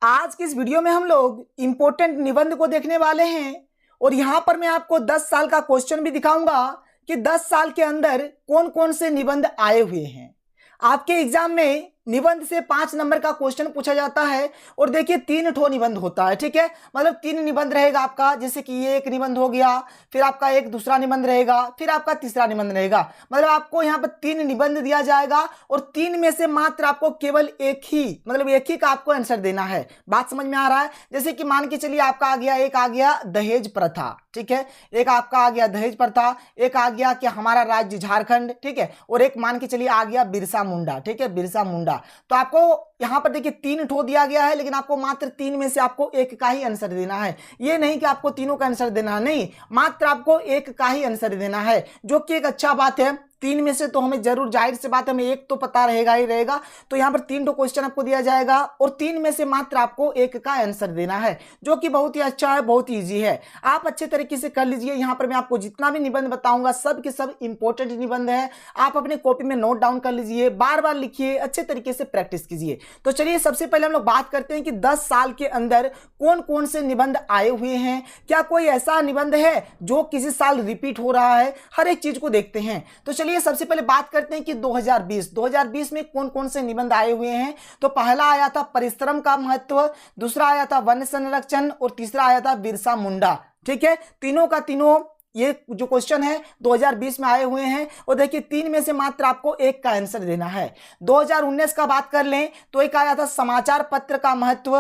आज की इस वीडियो में हम लोग इंपॉर्टेंट निबंध को देखने वाले हैं और यहां पर मैं आपको 10 साल का क्वेश्चन भी दिखाऊंगा कि 10 साल के अंदर कौन कौन से निबंध आए हुए हैं। आपके एग्जाम में निबंध से 5 नंबर का क्वेश्चन पूछा जाता है और देखिए 3 ठो निबंध होता है, ठीक है। मतलब 3 निबंध रहेगा आपका, जैसे कि ये एक निबंध हो गया, फिर आपका एक दूसरा निबंध रहेगा, फिर आपका तीसरा निबंध रहेगा। मतलब आपको यहाँ पर 3 निबंध दिया जाएगा और 3 में से मात्र आपको केवल एक ही का आपको आंसर देना है। बात समझ में आ रहा है? जैसे कि मान के चलिए आपका आ गया, एक आ गया दहेज प्रथा, ठीक है, एक आपका आ गया दहेज प्रथा, एक आ गया कि हमारा राज्य झारखंड, ठीक है, और एक मान के चलिए आ गया बिरसा मुंडा, ठीक है, बिरसा मुंडा। तो आपको यहां पर देखिए 3 ठो दिया गया है, लेकिन आपको मात्र 3 में से आपको एक का ही आंसर देना है। ये नहीं कि आपको तीनों का आंसर देना है, नहीं, मात्र आपको एक का ही आंसर देना है, जो कि एक अच्छा बात है। 3 में से तो हमें जरूर, जाहिर सी बात है, हमें एक तो पता रहेगा ही रहेगा। तो यहां पर 3 ठो क्वेश्चन आपको दिया जाएगा और 3 में से मात्र आपको एक का आंसर देना है, जो कि बहुत ही अच्छा है, बहुत ही ईजी है। आप अच्छे तरीके से कर लीजिए। यहां पर मैं आपको जितना भी निबंध बताऊंगा सब के सब इंपॉर्टेंट निबंध है। आप अपने कॉपी में नोट डाउन कर लीजिए, बार बार लिखिए, अच्छे तरीके से प्रैक्टिस कीजिए। तो चलिए सबसे पहले हम लोग बात करते हैं कि 10 साल के अंदर कौन कौन से निबंध आए हुए हैं। क्या कोई ऐसा निबंध है जो किसी साल रिपीट हो रहा है? हर एक चीज को देखते हैं। तो चलिए सबसे पहले बात करते हैं कि 2020 में कौन कौन से निबंध आए हुए हैं। तो पहला आया था परिश्रम का महत्व, दूसरा आया था वन संरक्षण और तीसरा आया था बिरसा मुंडा, ठीक है। तीनों का तीनों ये जो क्वेश्चन है 2020 में आए हुए हैं और देखिए 3 में से मात्र आपको एक का आंसर देना है। 2019 का बात कर लें तो एक आया था समाचार पत्र का महत्व,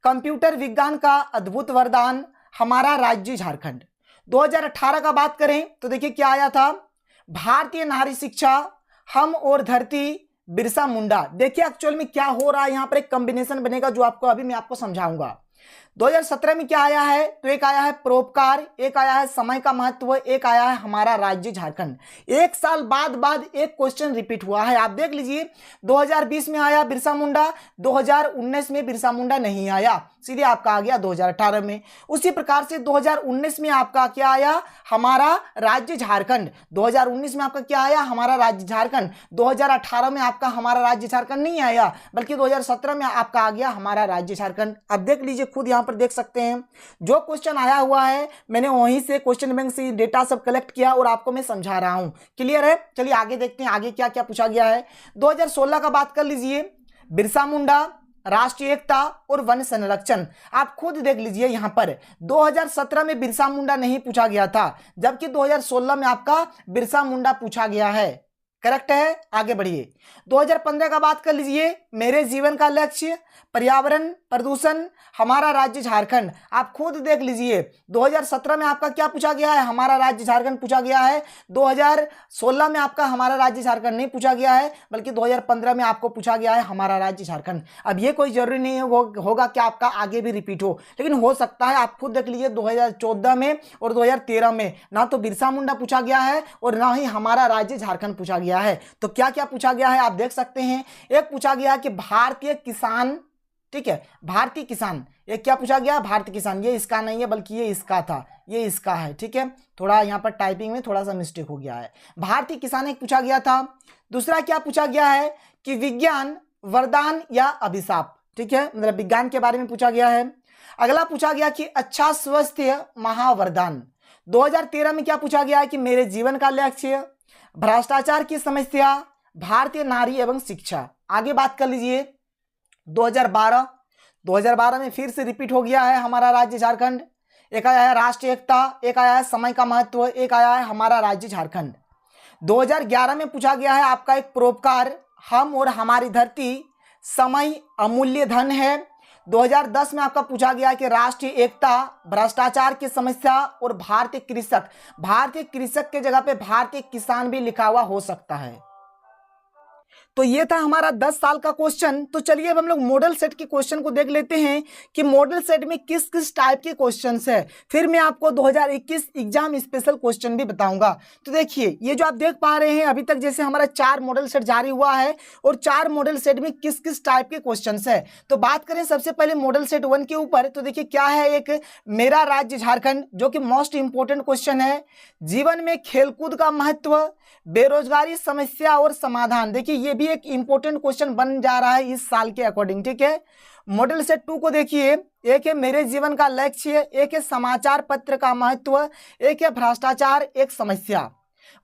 कंप्यूटर विज्ञान का अद्भुत वरदान, हमारा राज्य झारखंड। 2018 का बात करें तो देखिए क्या आया था, भारतीय नारी शिक्षा, हम और धरती, बिरसा मुंडा। देखिए एक्चुअल में क्या हो रहा है, यहां पर एक कॉम्बिनेशन बनेगा जो आपको अभी मैं आपको समझाऊंगा। 2017 में क्या आया है, तो एक आया है परोपकार, एक आया है समय का महत्व, एक आया है हमारा राज्य झारखंड। एक साल बाद एक क्वेश्चन रिपीट हुआ है। आप देख लीजिए 2020 में आया बिरसा मुंडा, 2019 में बिरसा मुंडा नहीं आया, सीधे आपका आ गया 2018 में। उसी प्रकार से 2019 में आपका क्या आया, हमारा राज्य झारखंड। 2019 में आपका क्या आया, हमारा राज्य झारखंड। 2018 में आपका हमारा राज्य झारखंड नहीं आया, बल्कि 2017 में आपका आ गया हमारा राज्य झारखंड। अब देख लीजिए, खुद यहां पर देख सकते हैं जो क्वेश्चन आया हुआ है, मैंने वहीं से क्वेश्चन बैंक से डेटा सब कलेक्ट किया और आपको मैं समझा रहा हूं। क्लियर है? चलिए आगे देखते हैं आगे क्या क्या पूछा गया है। 2016 का बात कर लीजिए, बिरसा मुंडा, राष्ट्रीय एकता और वन संरक्षण। आप खुद देख लीजिए यहां पर 2017 में बिरसा मुंडा नहीं पूछा गया था, जबकि 2016 में आपका बिरसा मुंडा पूछा गया है। करेक्ट है? आगे बढ़िए। 2015 का बात कर लीजिए, मेरे जीवन का लक्ष्य, पर्यावरण प्रदूषण, हमारा राज्य झारखंड। आप खुद देख लीजिए 2017 में आपका क्या पूछा गया है, हमारा राज्य झारखंड पूछा गया है। 2016 में आपका हमारा राज्य झारखंड नहीं पूछा गया है, बल्कि 2015 में आपको पूछा गया है हमारा राज्य झारखंड। अब ये कोई जरूरी नहीं होगा कि आपका आगे भी रिपीट हो, लेकिन हो सकता है। आप खुद देख लीजिए 2014 में और 2013 में ना तो बिरसा मुंडा पूछा गया है और ना ही हमारा राज्य झारखंड पूछा गया है। तो क्या क्या पूछा गया है आप देख सकते हैं। एक पूछा गया कि भारतीय किसान, ठीक है, भारतीय किसान। एक क्या पूछा गया, भारतीय किसान। ये इसका नहीं है बल्कि ये इसका था, ये इसका है, ठीक है। थोड़ा यहाँ पर टाइपिंग में थोड़ा सा मिस्टेक हो गया है। भारतीय किसान एक पूछा गया था। दूसरा क्या पूछा गया है कि विज्ञान वरदान या अभिशाप, ठीक है, मतलब विज्ञान के बारे में पूछा गया है। अगला पूछा गया कि अच्छा स्वास्थ्य महावरदान। 2013 में क्या पूछा गया है कि मेरे जीवन का लक्ष्य, भ्रष्टाचार की समस्या, भारतीय नारी एवं शिक्षा। आगे बात कर लीजिए 2012 में फिर से रिपीट हो गया है हमारा राज्य झारखंड। एक आया है राष्ट्रीय एकता, एक आया है समय का महत्व, एक आया है हमारा राज्य झारखंड। 2011 में पूछा गया है आपका एक परोपकार, हम और हमारी धरती, समय अमूल्य धन है। 2010 में आपका पूछा गया कि राष्ट्रीय एकता, भ्रष्टाचार की समस्या और भारतीय कृषक। भारतीय कृषक के जगह पे भारतीय किसान भी लिखा हुआ हो सकता है। तो ये था हमारा 10 साल का क्वेश्चन। तो चलिए अब हम लोग मॉडल सेट के क्वेश्चन को देख लेते हैं कि मॉडल सेट में किस किस टाइप के क्वेश्चंस है। फिर मैं आपको 2021 एग्जाम स्पेशल क्वेश्चन भी बताऊंगा। तो देखिए ये जो आप देख पा रहे हैं अभी तक जैसे हमारा 4 मॉडल सेट जारी हुआ है और 4 मॉडल सेट में किस किस टाइप के क्वेश्चंस है। तो बात करें सबसे पहले मॉडल सेट 1 के ऊपर, तो देखिए क्या है, एक मेरा राज्य झारखंड जो कि मोस्ट इंपोर्टेंट क्वेश्चन है। जीवन में खेलकूद का महत्व, बेरोजगारी समस्या और समाधान। देखिए ये भी एक इंपॉर्टेंट क्वेश्चन बन जा रहा है इस साल के अकॉर्डिंग, ठीक है। मॉडल सेट 2 को देखिए, एक है मेरे जीवन का लक्ष्य, एक है समाचार पत्र का महत्व, एक है भ्रष्टाचार एक समस्या।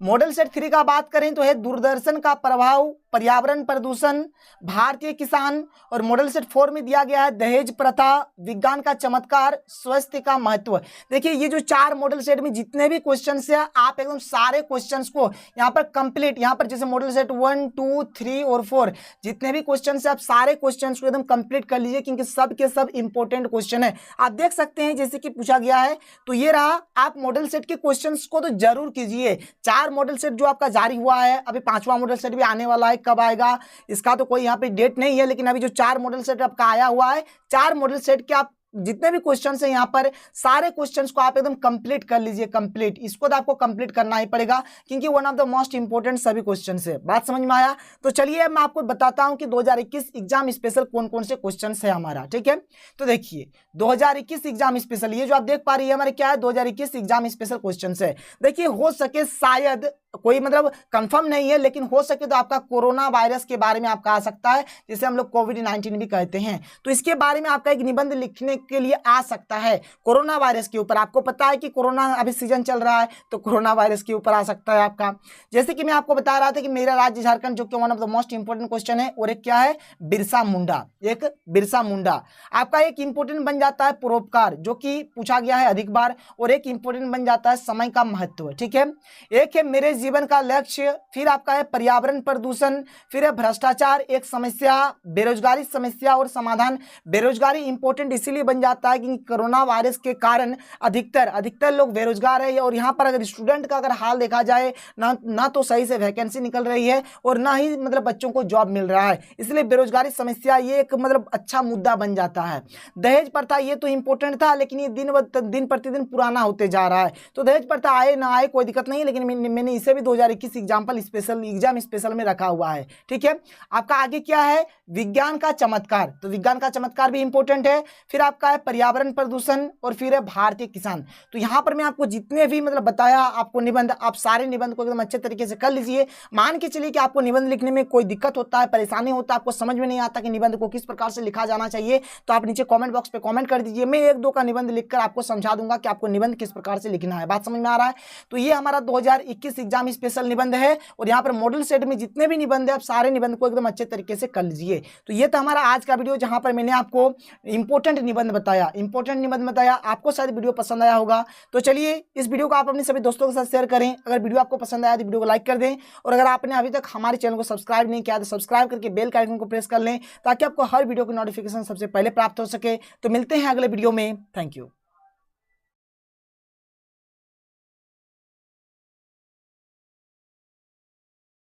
मॉडल सेट 3 का बात करें तो है दूरदर्शन का प्रभाव, पर्यावरण प्रदूषण, भारतीय किसान। और मॉडल सेट 4 में दिया गया है दहेज प्रथा, विज्ञान का चमत्कार, स्वास्थ्य का महत्व। देखिए ये जो 4 मॉडल सेट में जितने भी क्वेश्चंस है, आप एकदम सारे क्वेश्चंस को यहाँ पर कंप्लीट, यहाँ पर जैसे मॉडल सेट 1, 2, 3 और 4 जितने भी क्वेश्चंस है, आप सारे क्वेश्चंस को एकदम कंप्लीट कर लीजिए, क्योंकि सब के सब इंपॉर्टेंट क्वेश्चन है। आप देख सकते हैं जैसे कि पूछा गया है, तो ये रहा, आप मॉडल सेट के क्वेश्चंस को तो जरूर कीजिए। 4 मॉडल सेट जो आपका जारी हुआ है, अभी 5वां मॉडल सेट भी आने वाला है, कब आएगा इसका तो कोई यहाँ पे डेट नहीं है, लेकिन अभी जो 4 मॉडल सेट आपका आया हुआ है, 4 मॉडल सेट के आप जितने भी क्वेश्चंस हैं यहाँ पर सारे क्वेश्चंस को आप एकदम कंप्लीट कर लीजिए। कंप्लीट इसको तो आपको कंप्लीट करना ही पड़ेगा, क्योंकि one of the most important सभी क्वेश्चंस है। बात समझ में आया? तो चलिए मैं आपको बताता हूं कि 2021 एग्जाम स्पेशल कौन कौन से क्वेश्चंस है हमारा। ठीक है, तो देखिए 2021 एग्जाम स्पेशल, ये जो आप देख पा रही है हमारे क्या है, 2021 एग्जाम स्पेशल क्वेश्चंस है। देखिए हो सके शायद कोई मतलब कंफर्म नहीं है, लेकिन हो सके तो आपका कोरोना वायरस के बारे में आपका आ सकता है, जिसे हम लोग कोविड-19 भी कहते हैं। तो इसके बारे में आपका एक निबंध लिखने के लिए आ सकता है कोरोना वायरस के ऊपर। आपको पता है कि कोरोना अभी सीजन चल रहा है, तो कोरोना वायरस के ऊपर आ सकता है आपका। जैसे कि मैं आपको बता रहा था कि मेरा राज्य झारखंड, जो कि one of the most important question है, और एक क्या है, बिरसा मुंडा। एक बिरसा मुंडा आपका एक इंपोर्टेंट बन जाता है, परोपकार जो कि पूछा गया है अधिक बार, और एक इंपोर्टेंट बन जाता है समय का महत्व। ठीक है, एक है मेरे जीवन का लक्ष्य, फिर आपका है पर्यावरण प्रदूषण, फिर है भ्रष्टाचार एक समस्या, बेरोजगारी समस्या और समाधान। बेरोजगारी इंपॉर्टेंट इसीलिए बन जाता है कि कोरोना वायरस के कारण अधिकतर लोग बेरोजगार है, और यहाँ पर अगर स्टूडेंट का अगर हाल देखा जाए ना तो सही से वैकेंसी निकल रही है, और ना ही मतलब बच्चों को जॉब मिल रहा है, इसलिए बेरोजगारी समस्या ये एक मतलब अच्छा मुद्दा बन जाता है। दहेज प्रथा ये तो इंपॉर्टेंट था, लेकिन ये दिन प्रतिदिन पुराना होते जा रहा है, तो दहेज प्रथा आए ना आए कोई दिक्कत नहीं है, लेकिन मैंने इसे भी 2021 एग्जाम स्पेशल में रखा हुआ है। ठीक है, आपका आगे क्या है, विज्ञान का चमत्कार, तो विज्ञान का चमत्कार भी इंपॉर्टेंट है। फिर आपका है पर्यावरण प्रदूषण, और फिर है भारतीय किसान। तो यहां पर मैं आपको जितने भी मतलब बताया आपको निबंध, आप सारे निबंध को एकदम अच्छे तरीके से कर लीजिए। मान के चलिए कि आपको निबंध लिखने में कोई दिक्कत होता है, परेशानी होता है, आपको समझ में नहीं आता कि निबंध को किस प्रकार से लिखा जाना चाहिए, तो आप नीचे कमेंट बॉक्स पे कमेंट कर दीजिए। मैं 1-2 का निबंध लिखकर आपको समझा दूंगा कि आपको निबंध किस प्रकार से लिखना है। बात समझ में आ रहा है? तो ये हमारा 2021 एग्जाम स्पेशल निबंध है, और यहाँ पर मॉडल सेट में जितने भी निबंध है, आप सारे निबंध को एकदम अच्छे तरीके से कर लीजिए। तो ये था हमारा आज का वीडियो, जहां पर मैंने आपको इंपॉर्टेंट निबंध बताया, आपको शायद वीडियो पसंद आया होगा। तो चलिए इस वीडियो को आप अपने सभी दोस्तों के साथ शेयर करें। अगर वीडियो आपको पसंद आया तो वीडियो को लाइक कर दें, और अगर आपने अभी तक हमारे चैनल को सब्सक्राइब नहीं किया तो सब्सक्राइब करके बेल का आइकन को प्रेस कर लें, ताकि आपको हर वीडियो की नोटिफिकेशन सबसे पहले प्राप्त हो सके। तो मिलते हैं अगले वीडियो में। Thank you.